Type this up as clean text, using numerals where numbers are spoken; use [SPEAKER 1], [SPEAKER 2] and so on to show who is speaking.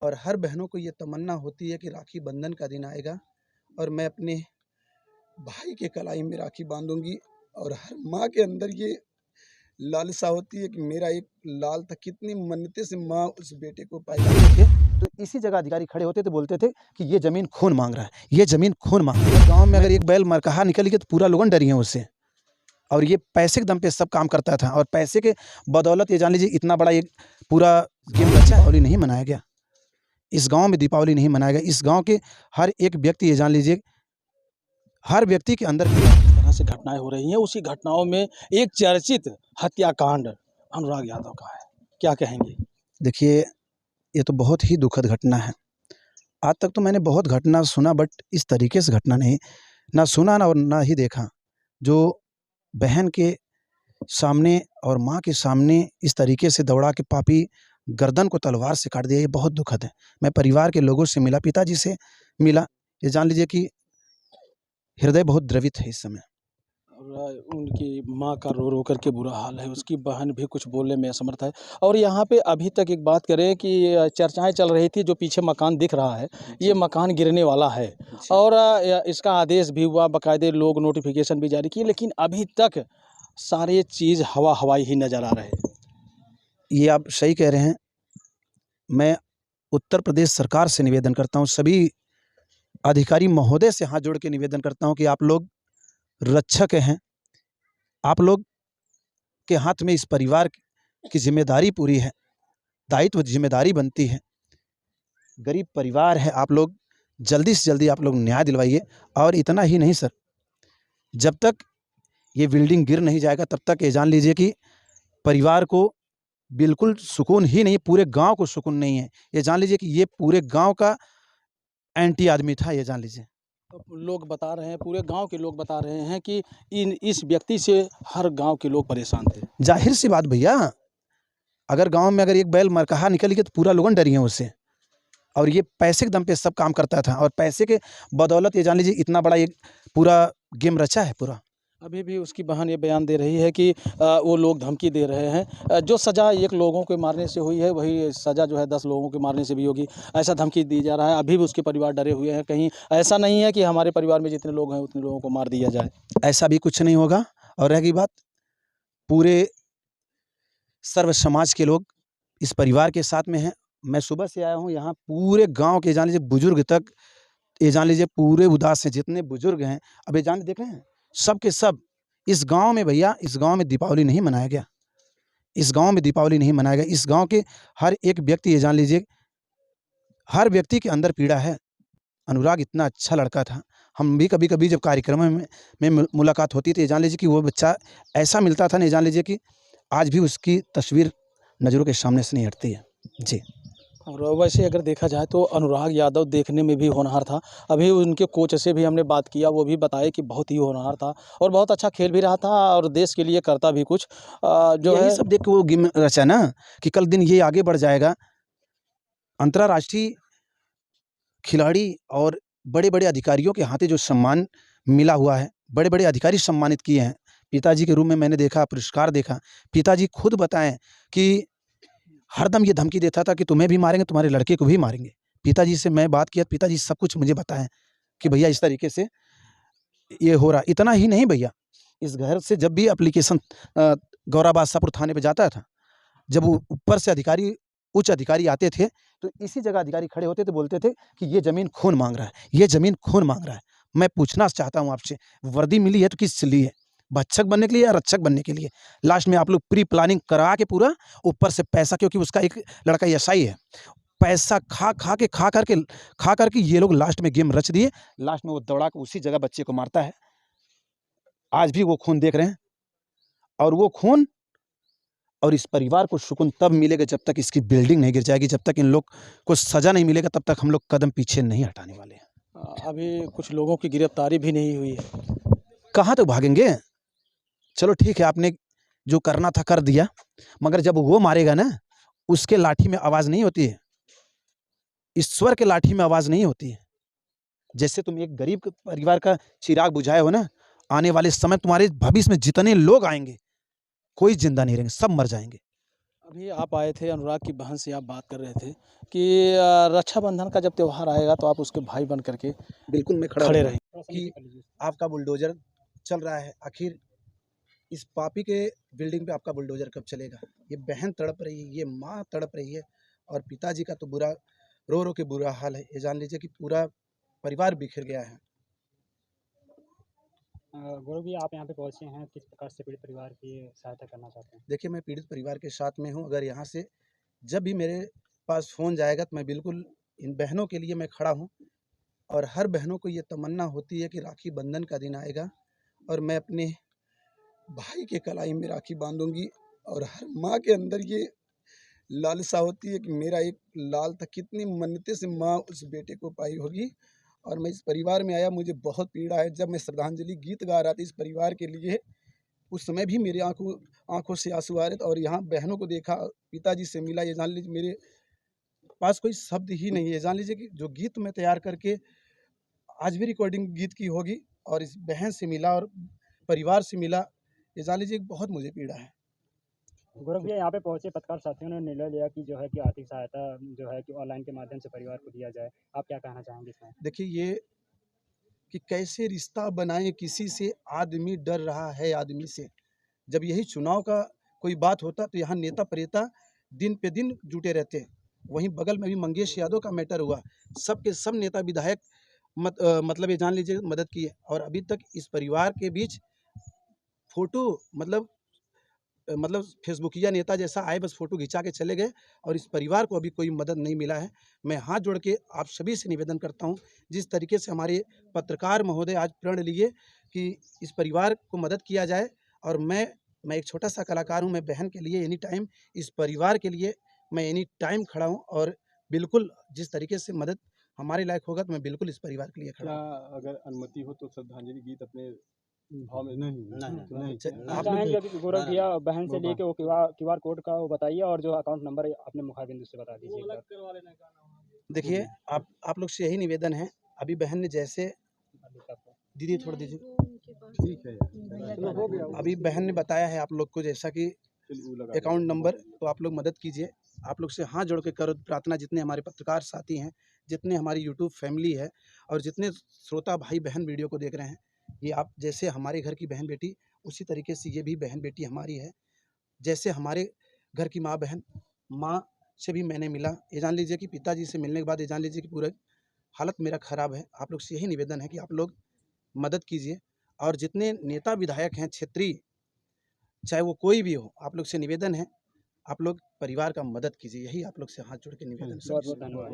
[SPEAKER 1] और हर बहनों को ये तमन्ना होती है कि राखी बंधन का दिन आएगा और मैं अपने भाई के कलाई में राखी बांधूंगी। और हर माँ के अंदर ये लालसा होती है कि मेरा एक लाल था, कितनी मन्नतें से माँ उस बेटे को पाई थे। तो इसी जगह अधिकारी खड़े होते थे, बोलते थे कि ये जमीन खून मांग रहा है, ये जमीन खून मांग रहा है। गाँव में अगर एक बैल मरकहा निकल गया तो पूरा लोगन डरी हैं उससे। और ये पैसे के दम पे सब काम करता था और पैसे के बदौलत ये जान लीजिए इतना बड़ा एक पूरा गेम रचा। दीपावली नहीं मनाया गया इस गांव में, दीपावली नहीं मनाया गया इस गांव के हर एक व्यक्ति, ये जान लीजिए हर व्यक्ति के अंदर
[SPEAKER 2] जिस तरह से घटनाएं हो रही हैं, उसी घटनाओं में एक चर्चित हत्याकांड अनुराग यादव का है। क्या कहेंगे?
[SPEAKER 1] देखिए, ये तो बहुत ही दुखद घटना है। आज तक तो मैंने बहुत घटना सुना, बट इस तरीके से घटना नहीं ना सुना ना और ना ही देखा। जो बहन के सामने और माँ के सामने इस तरीके से दौड़ा के पापी गर्दन को तलवार से काट दिया, ये बहुत दुखद है। मैं परिवार के लोगों से मिला, पिताजी से मिला, ये जान लीजिए कि हृदय बहुत द्रवित है इस समय।
[SPEAKER 2] और उनकी माँ का रो रो करके बुरा हाल है, उसकी बहन भी कुछ बोलने में असमर्थ है। और यहाँ पे अभी तक एक बात करें कि चर्चाएं चल रही थी, जो पीछे मकान दिख रहा है ये मकान गिरने वाला है और इसका आदेश भी हुआ, बाकायदे लोग नोटिफिकेशन भी जारी किए, लेकिन अभी तक सारे चीज़ हवा हवाई ही नज़र आ रहे हैं।
[SPEAKER 1] ये आप सही कह रहे हैं। मैं उत्तर प्रदेश सरकार से निवेदन करता हूँ, सभी अधिकारी महोदय से हाथ जोड़ के निवेदन करता हूँ कि आप लोग रक्षक हैं, आप लोग के हाथ में इस परिवार की जिम्मेदारी पूरी है, दायित्व जिम्मेदारी बनती है। गरीब परिवार है, आप लोग जल्दी से जल्दी आप लोग न्याय दिलवाइए। और इतना ही नहीं सर, जब तक ये बिल्डिंग गिर नहीं जाएगा तब तक ये जान लीजिए कि परिवार को बिल्कुल सुकून ही नहीं, पूरे गांव को सुकून नहीं है। ये जान लीजिए कि ये पूरे गांव का एंटी आदमी था, ये जान लीजिए।
[SPEAKER 2] लोग बता रहे हैं, पूरे गांव के लोग बता रहे हैं कि इस व्यक्ति से हर गांव के लोग परेशान थे।
[SPEAKER 1] जाहिर सी बात भैया, अगर गांव में अगर एक बैल मरकहा निकल गया तो पूरा लोगन डरी हैं उससे। और ये पैसे के दम पे सब काम करता था और पैसे के बदौलत ये जान लीजिए इतना बड़ा एक पूरा गेम रचा है पूरा।
[SPEAKER 2] अभी भी उसकी बहन ये बयान दे रही है कि वो लोग धमकी दे रहे हैं। जो सज़ा एक लोगों के मारने से हुई है वही सज़ा जो है 10 लोगों के मारने से भी होगी, ऐसा धमकी दी जा रहा है। अभी भी उसके परिवार डरे हुए हैं, कहीं ऐसा नहीं है कि हमारे परिवार में जितने लोग हैं उतने लोगों को मार दिया जाए।
[SPEAKER 1] ऐसा भी कुछ नहीं होगा। और रह गई बात, पूरे सर्व समाज के लोग इस परिवार के साथ में हैं। मैं सुबह से आया हूँ यहाँ, पूरे गांव के जान लीजिए बुजुर्ग तक, ये जान लीजिए पूरे उदास हैं, जितने बुजुर्ग हैं। अब ये जान देख रहे हैं सब के सब इस गांव में, भैया इस गांव में दीपावली नहीं मनाया गया, इस गांव में दीपावली नहीं मनाया गया। इस गांव के हर एक व्यक्ति, ये जान लीजिए हर व्यक्ति के अंदर पीड़ा है। अनुराग इतना अच्छा लड़का था, हम भी कभी कभी जब कार्यक्रम में मुलाकात होती थी, ये जान लीजिए कि वो बच्चा ऐसा मिलता था, नहीं जान लीजिए कि आज भी उसकी तस्वीर नज़रों के सामने से नहीं हटती है जी।
[SPEAKER 2] और वैसे अगर देखा जाए तो अनुराग यादव देखने में भी होनहार था। अभी उनके कोच से भी हमने बात किया, वो भी बताए कि बहुत ही होनहार था और बहुत अच्छा खेल भी रहा था और देश के लिए करता भी कुछ जो
[SPEAKER 1] यही
[SPEAKER 2] है।
[SPEAKER 1] सब देख के वो गेम रचा ना कि कल दिन ये आगे बढ़ जाएगा, अंतर्राष्ट्रीय खिलाड़ी और बड़े-बड़े अधिकारियों के हाथे जो सम्मान मिला हुआ है, बड़े-बड़े अधिकारी सम्मानित किए हैं। पिताजी के रूप में मैंने देखा, पुरस्कार देखा। पिताजी खुद बताएँ कि हरदम ये धमकी देता था कि तुम्हें भी मारेंगे, तुम्हारे लड़के को भी मारेंगे। पिताजी से मैं बात किया, पिताजी सब कुछ मुझे बताएँ कि भैया इस तरीके से ये हो रहा है। इतना ही नहीं भैया, इस घर से जब भी एप्लीकेशन गौरा बादशाहपुर थाने पे जाता था, जब वो ऊपर से अधिकारी, उच्च अधिकारी आते थे, तो इसी जगह अधिकारी खड़े होते थे, बोलते थे कि ये ज़मीन खून माँग रहा है, ये ज़मीन खून माँग रहा है। मैं पूछना चाहता हूँ आपसे, वर्दी मिली है तो किस लिए? भक्षक बनने के लिए या रक्षक बनने के लिए? लास्ट में आप लोग प्री प्लानिंग करा के पूरा ऊपर से पैसा, क्योंकि उसका एक लड़का एसआई है, पैसा खा कर के ये लोग लास्ट में गेम रच दिए। लास्ट में वो दौड़ा के उसी जगह बच्चे को मारता है। आज भी वो खून देख रहे हैं और वो खून, और इस परिवार को सुकून तब मिलेगा जब तक इसकी बिल्डिंग नहीं गिर जाएगी, जब तक इन लोग को सज़ा नहीं मिलेगा तब तक हम लोग कदम पीछे नहीं हटाने वाले हैं।
[SPEAKER 2] अभी कुछ लोगों की गिरफ्तारी भी नहीं हुई है।
[SPEAKER 1] कहाँ तक भागेंगे? चलो ठीक है, आपने जो करना था कर दिया, मगर जब वो मारेगा ना, उसके लाठी में आवाज़ नहीं होती है, ईश्वर के लाठी में आवाज़ नहीं होती है। जैसे तुम एक गरीब के परिवार का चिराग बुझाए हो ना, आने वाले समय तुम्हारे भविष्य में जितने लोग आएँगे, कोई ज़िंदा नहीं रहेंगे, सब मर जाएँगे।
[SPEAKER 2] अभी आप आए थे, अनुराग की बहन से आप बात कर रहे थे कि रक्षाबंधन का जब त्योहार आएगा तो आप उसके भाई बन करके
[SPEAKER 1] बिल्कुल मैं खड़ा
[SPEAKER 2] खड़े
[SPEAKER 1] रहूँगा
[SPEAKER 2] रहेंगे।
[SPEAKER 1] कि आपका बुलडोज़र चल रहा है, आखिर इस पापी के बिल्डिंग पे आपका बुलडोज़र कब चलेगा? ये बहन तड़प रही है, ये माँ तड़प रही है और पिताजी का तो बुरा रो-रो के बुरा हाल है। ये जान लीजिए कि पूरा परिवार बिखर गया है।
[SPEAKER 3] गौरव जी, आप यहाँ पे पहुँचे हैं, किस प्रकार से पीड़ित परिवार की सहायता करना चाहते हैं?
[SPEAKER 1] देखिए, मैं पीड़ित परिवार के साथ में हूँ, अगर यहाँ से जब भी मेरे पास फ़ोन जाएगा तो मैं बिल्कुल इन बहनों के लिए मैं खड़ा हूँ और हर बहनों को ये तमन्ना होती है कि राखी बंधन का दिन आएगा और मैं अपने भाई के कलाई में राखी बांधूँगी और हर माँ के अंदर ये लालसा होती है कि मेरा एक लाल था, कितनी मन्नतें से माँ उस बेटे को पाई होगी और मैं इस परिवार में आया, मुझे बहुत पीड़ा है। जब मैं श्रद्धांजलि गीत गा रहा था इस परिवार के लिए, उस समय भी मेरी आँखों से आँसू आ रहे थे और यहाँ बहनों को देखा, पिताजी से मिला, ये जान लीजिए मेरे पास कोई शब्द ही नहीं है। जान लीजिए कि जो गीत मैं तैयार करके आज भी रिकॉर्डिंग गीत की होगी और इस बहन से मिला और परिवार से मिला, ये जान लीजिए कि बहुत मुझे पीड़ा है।
[SPEAKER 3] गौरव जी, यहाँ पे पहुँचे पत्रकार साथियों ने निर्णय लिया कि जो है कि आर्थिक सहायता जो है कि ऑनलाइन के माध्यम से परिवार को दिया जाए। आप क्या कहना चाहेंगे इसमें?
[SPEAKER 1] देखिए ये कि कैसे रिश्ता बनाएँ किसी से, आदमी डर रहा है आदमी से। जब यही चुनाव का कोई बात होता तो यहाँ नेता-प्रेता दिन पे दिन जुटे रहते। वहीं बगल में भी मंगेश यादव का मैटर हुआ, सब के सब नेता विधायक मतलब ये जान लीजिए मदद किए और अभी तक इस परिवार के बीच फ़ोटो मतलब फेसबुकिया नेता जैसा आए बस फ़ोटो खिंचा के चले गए और इस परिवार को अभी कोई मदद नहीं मिला है। मैं हाथ जोड़ के आप सभी से निवेदन करता हूँ, जिस तरीके से हमारे पत्रकार महोदय आज प्रण लिए कि इस परिवार को मदद किया जाए और मैं एक छोटा-सा कलाकार हूँ, मैं बहन के लिए एनी टाइम इस परिवार के लिए मैं एनी टाइम खड़ा हूँ और बिल्कुल जिस तरीके से मदद हमारे लायक होगा तो मैं बिल्कुल इस परिवार के लिए खड़ा
[SPEAKER 4] क्या
[SPEAKER 1] हूँ।
[SPEAKER 4] अगर अनुमति हो तो श्रद्धांजलि गीत अपने भाव में नहीं
[SPEAKER 1] आप
[SPEAKER 3] चाहेंगे कि गौरव भैया बहन से
[SPEAKER 4] वो
[SPEAKER 3] लेके वो क्यूआर कोड का वो बताइए और जो अकाउंट नंबर है अपने मुखाबिंदु से बता दीजिए एक बार।
[SPEAKER 1] देखिए आप लोग से यही निवेदन है, अभी बहन ने जैसे दीदी थोड़ा दीजिए।
[SPEAKER 4] ठीक है यार,
[SPEAKER 1] अभी बहन ने बताया है आप लोग को जैसा कि
[SPEAKER 4] चलिए वो लगा
[SPEAKER 1] अकाउंट नंबर तो आप लोग मदद कीजिए। आप लोग से हाथ जोड़ के करो प्रार्थना, जितने हमारे पत्रकार साथी हैं, जितने हमारी यूट्यूब फैमिली है और जितने श्रोता भाई-बहन वीडियो को देख रहे हैं, ये आप जैसे हमारे घर की बहन-बेटी उसी तरीके से ये भी बहन-बेटी हमारी है। जैसे हमारे घर की माँ-बहन, माँ से भी मैंने मिला। ये जान लीजिए कि पिताजी से मिलने के बाद ये जान लीजिए कि पूरा हालत मेरा ख़राब है। आप लोग से यही निवेदन है कि आप लोग मदद कीजिए और जितने नेता विधायक हैं क्षेत्रीय, चाहे वो कोई भी हो, आप लोग से निवेदन है, आप लोग परिवार का मदद कीजिए। यही आप लोग से हाथ जोड़ के निवेदन है।
[SPEAKER 3] बहुत-बहुत धन्यवाद।